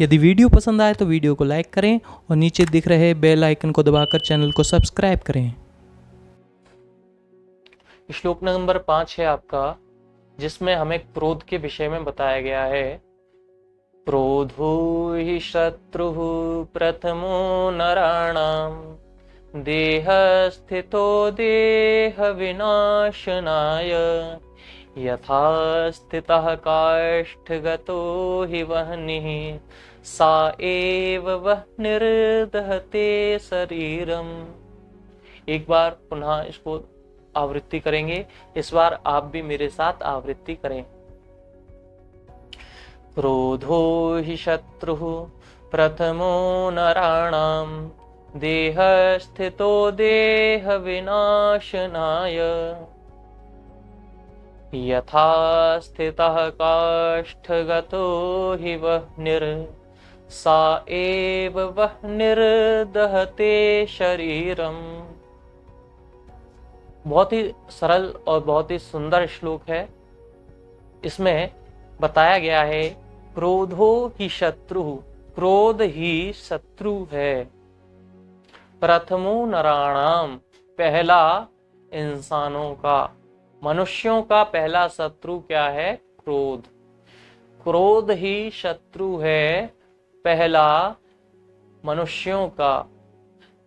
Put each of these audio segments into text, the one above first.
यदि वीडियो पसंद आए तो वीडियो को लाइक करें और नीचे दिख रहे बेल आइकन को दबाकर चैनल को सब्सक्राइब करें। श्लोक नंबर 5 है आपका, जिसमें हमें क्रोध के विषय में बताया गया है। क्रोधो हि शत्रुः प्रथमो नराणां देह स्थितो देह विनाशनाय यथा स्थितः काष्ठगतो हि वह्निः सा एव वह्निर्दहते शरीरम। एक बार पुनः इसको आवृत्ति करेंगे। इस बार आप भी मेरे साथ आवृत्ति करें। क्रोधो हि शत्रुः प्रथमो नराणां देह स्थितो देह विनाशनाय यथा स्थितः काष्ठगतो हि वह्निर् सा एव वह्निर्दहते शरीरम। बहुत ही सरल और बहुत ही सुंदर श्लोक है। इसमें बताया गया है क्रोधो ही शत्रु, क्रोध ही शत्रु है। प्रथमो नराणाम, पहला इंसानों का, मनुष्यों का पहला शत्रु क्या है? क्रोध। क्रोध ही शत्रु है पहला मनुष्यों का।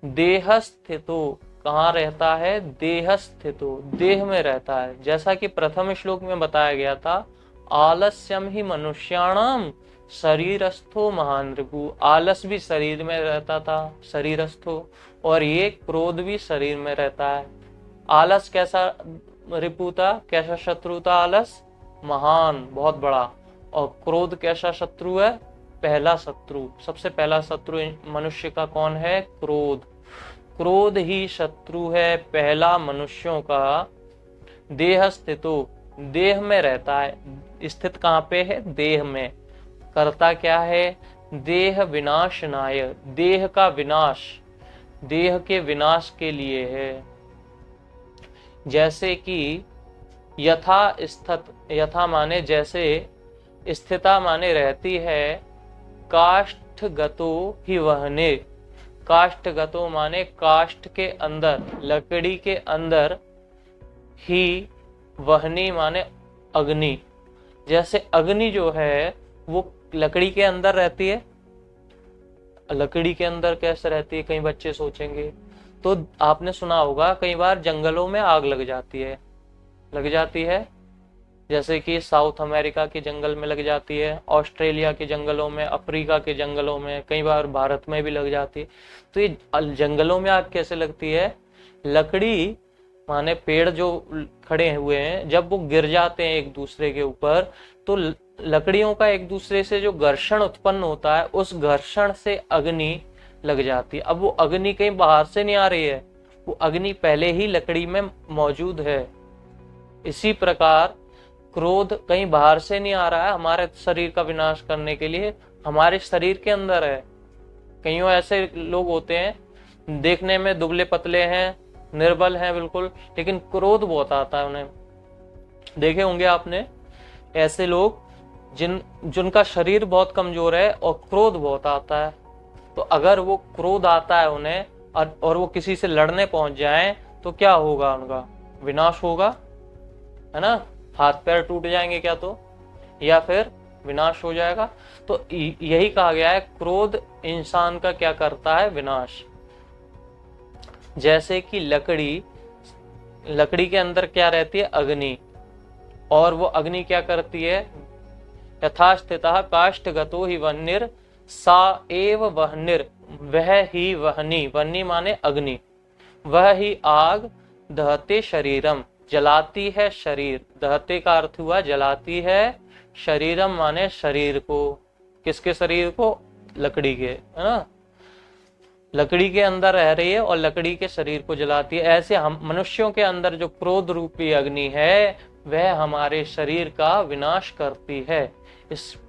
देह स्थितो, कहाँ रहता है? देह स्थितो, देह में रहता है। जैसा कि प्रथम श्लोक में बताया गया था, आलस्यम ही मनुष्याणाम शरीरस्थो महान रिपु। आलस भी शरीर में रहता था, शरीरस्थो, और ये क्रोध भी शरीर में रहता है। आलस कैसा रिपु था, कैसा शत्रु था? आलस महान, बहुत बड़ा। और क्रोध कैसा शत्रु है? पहला शत्रु। सबसे पहला शत्रु मनुष्य का कौन है? क्रोध। क्रोध ही शत्रु है पहला मनुष्यों का। देह स्थितो, देह में रहता है। स्थित कहाँ पे है? देह में। करता क्या है? देह विनाशनाय, देह का विनाश, देह के विनाश के लिए है। जैसे कि यथा स्थित, यथा माने जैसे, स्थिता माने रहती है, काष्ठगतो ही वहने, काष्ठगतो माने काष्ठ के अंदर, लकड़ी के अंदर, ही वहनी माने अग्नि। जैसे अग्नि जो है वो लकड़ी के अंदर रहती है। लकड़ी के अंदर कैसे रहती है? कई बच्चे सोचेंगे। तो आपने सुना होगा कई बार जंगलों में आग लग जाती है, लग जाती है। जैसे कि साउथ अमेरिका के जंगल में लग जाती है, ऑस्ट्रेलिया के जंगलों में, अफ्रीका के जंगलों में, कई बार भारत में भी लग जाती है। तो ये जंगलों में आग कैसे लगती है? लकड़ी माने पेड़ जो खड़े हुए हैं, जब वो गिर जाते हैं एक दूसरे के ऊपर, तो लकड़ियों का एक दूसरे से जो घर्षण उत्पन्न होता है, उस घर्षण से अग्नि लग जाती है। अब वो अग्नि कहीं बाहर से नहीं आ रही है, वो अग्नि पहले ही लकड़ी में मौजूद है। इसी प्रकार क्रोध कहीं बाहर से नहीं आ रहा है हमारे शरीर का विनाश करने के लिए, हमारे शरीर के अंदर है। कईयों ऐसे लोग होते हैं, देखने में दुबले पतले हैं, निर्बल हैं बिल्कुल, लेकिन क्रोध बहुत आता है उन्हें। देखे होंगे आपने ऐसे लोग जिनका शरीर बहुत कमजोर है और क्रोध बहुत आता है। तो अगर वो क्रोध आता है उन्हें और वो किसी से लड़ने पहुंच जाएं, तो क्या होगा? उनका विनाश होगा, है ना? हाथ पैर टूट जाएंगे क्या तो, या फिर विनाश हो जाएगा। तो यही कहा गया है, क्रोध इंसान का क्या करता है? विनाश। जैसे कि लकड़ी के अंदर क्या रहती है? अग्नि। और वो अग्नि क्या करती है? यथा स्थितः काष्ठगतो ही वह्निर् सा एव वह्निर्, वह ही वह्नि, वह्नि माने अग्नि, वह ही आग, दहते शरीरम, जलाती है शरीर। दहते का अर्थ हुआ जलाती है, शरीरम माने शरीर को। किसके शरीर को? लकड़ी के, है ना? लकड़ी के अंदर रह रही है और लकड़ी के शरीर को जलाती है। ऐसे हम मनुष्यों के अंदर जो क्रोध रूपी अग्नि है, वह हमारे शरीर का विनाश करती है।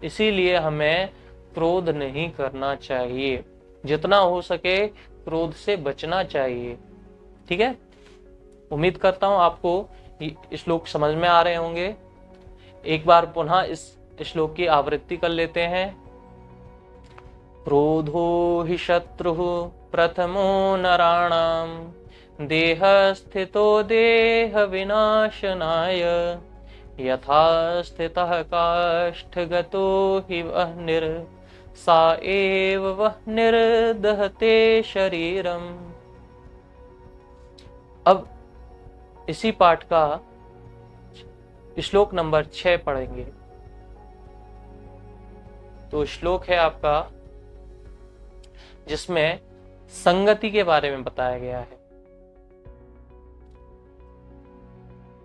इसीलिए हमें क्रोध नहीं करना चाहिए। जितना हो सके क्रोध से बचना चाहिए। ठीक है, उम्मीद करता हूं आपको ये श्लोक समझ में आ रहे होंगे। एक बार पुनः इस श्लोक की आवृत्ति कर लेते हैं। क्रोधो हि शत्रुः प्रथमो नराणां देह स्थितो देह विनाशनाय यथा स्थितः काष्ठगतो हि वह्निर् सा एव वह्निर्दहते शरीरम। अब इसी पाठ का श्लोक नंबर 6 पढ़ेंगे। तो श्लोक है आपका जिसमें संगति के बारे में बताया गया है।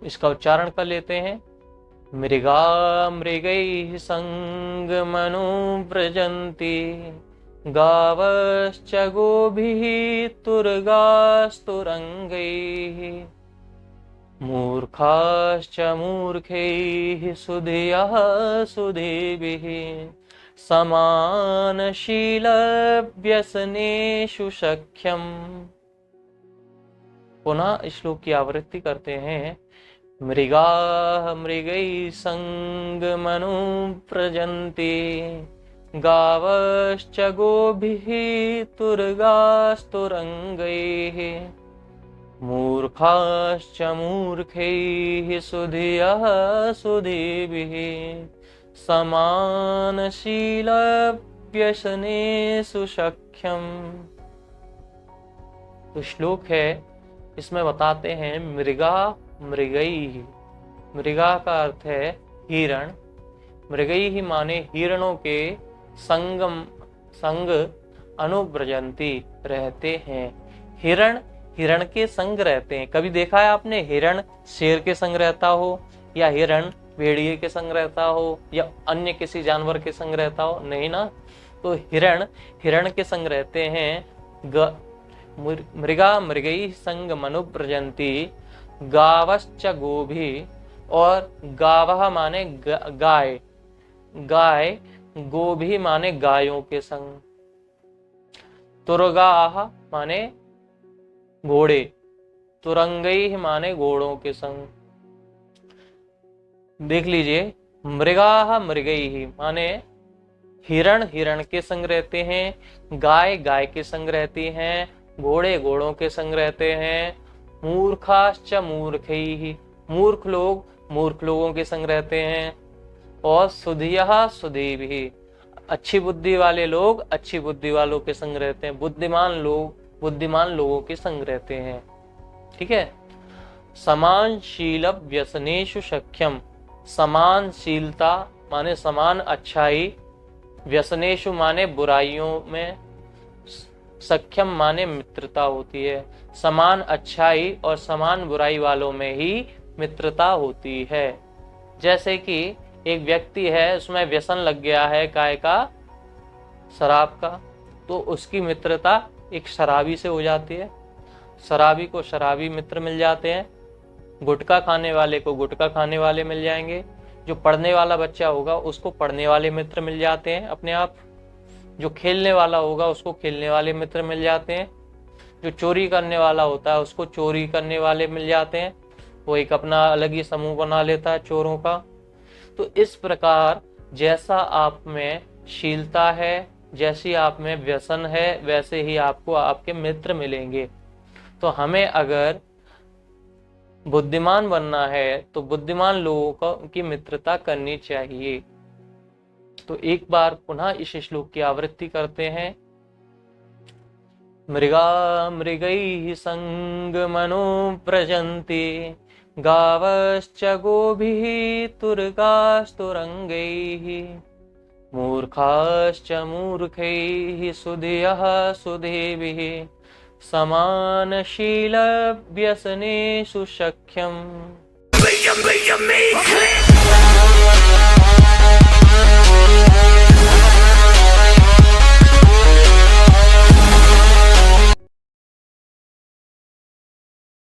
इसका उच्चारण कर लेते हैं। मृगा मृगैः संगमनो व्रजन्ति गावश्च गोभिः तुर्गास्तुरंगैः मूर्खाश्च मूर्खैः सुधियः सुधीभिः समानशीलव्यसनेषु शक्यम्। पुनः श्लोक की आवृत्ति करते हैं। मृगाः मृगैः संगमनो व्रजन्ति गावश्च गोभिः तुर्गास्तुरंगैः मूर्खाश्च मूर्खैः सुधियः सुधीभिः समानशीलव्यसनेषु शक्यम्। तो श्लोक है, इसमें बताते हैं मृगा मृगैः। मृगा का अर्थ है हिरण। मृगैः माने हिरणों के संग अनुव्रजंती रहते हैं। हिरण हिरण के संग रहते हैं। कभी देखा है आपने हिरण शेर के संग रहता हो, या हिरण भेड़िए के संग रहता हो, या अन्य किसी जानवर के संग रहता हो? नहीं ना। तो हिरण हिरण के संग रहते हैं। मृगा मृगैः संग मनुव्रजन्ति गावश्च गोभी, और गावः माने गाय, गाय गोभी माने गायों के संग। तुरगाः माने घोड़े, तुरंगैः माने घोड़ों के संग। देख लीजिए, मृगाः मृगैः माने हिरण हिरण के संग रहते हैं, गाय गाय के संग रहती हैं, घोड़े घोड़ों के संग रहते हैं। मूर्खाश्च मूर्खैः, मूर्ख लोग मूर्ख लोगों के संग रहते हैं। और सुधियः सुधीभिः, अच्छी बुद्धि वाले लोग अच्छी बुद्धि वालों के संग रहते हैं। बुद्धिमान लोग बुद्धिमान लोगों के संग रहते हैं। ठीक है। समानशील व्यसनेषु शक्यम, समानशीलता माने समान अच्छाई, व्यसनेषु माने बुराइयों में, सख्यम माने मित्रता होती है। समान अच्छाई और समान बुराई वालों में ही मित्रता होती है। जैसे कि एक व्यक्ति है, उसमें व्यसन लग गया है काय का, शराब का, तो उसकी मित्रता एक शराबी से हो जाती है। शराबी को शराबी मित्र मिल जाते हैं, गुटखा खाने वाले को गुटखा खाने वाले मिल जाएंगे, जो पढ़ने वाला बच्चा होगा उसको पढ़ने वाले मित्र मिल जाते हैं अपने आप, जो खेलने वाला होगा उसको खेलने वाले मित्र मिल जाते हैं, जो चोरी करने वाला होता है उसको चोरी करने वाले मिल जाते हैं। वो एक अपना अलग ही समूह बना लेता है चोरों का। तो इस प्रकार जैसा आप में शीलता है, जैसी आप में व्यसन है, वैसे ही आपको आपके मित्र मिलेंगे। तो हमें अगर बुद्धिमान बनना है तो बुद्धिमान लोगों की मित्रता करनी चाहिए। तो एक बार पुनः इस श्लोक की आवृत्ति करते हैं। मृगा मृगैः संगमनो व्रजन्ति गावश्च गोभिः तुर्गास्तुरंगैः मूर्खाश्च मूर्खैः सुधियः सुधीभिः समानशील व्यसनेषु शक्यम्।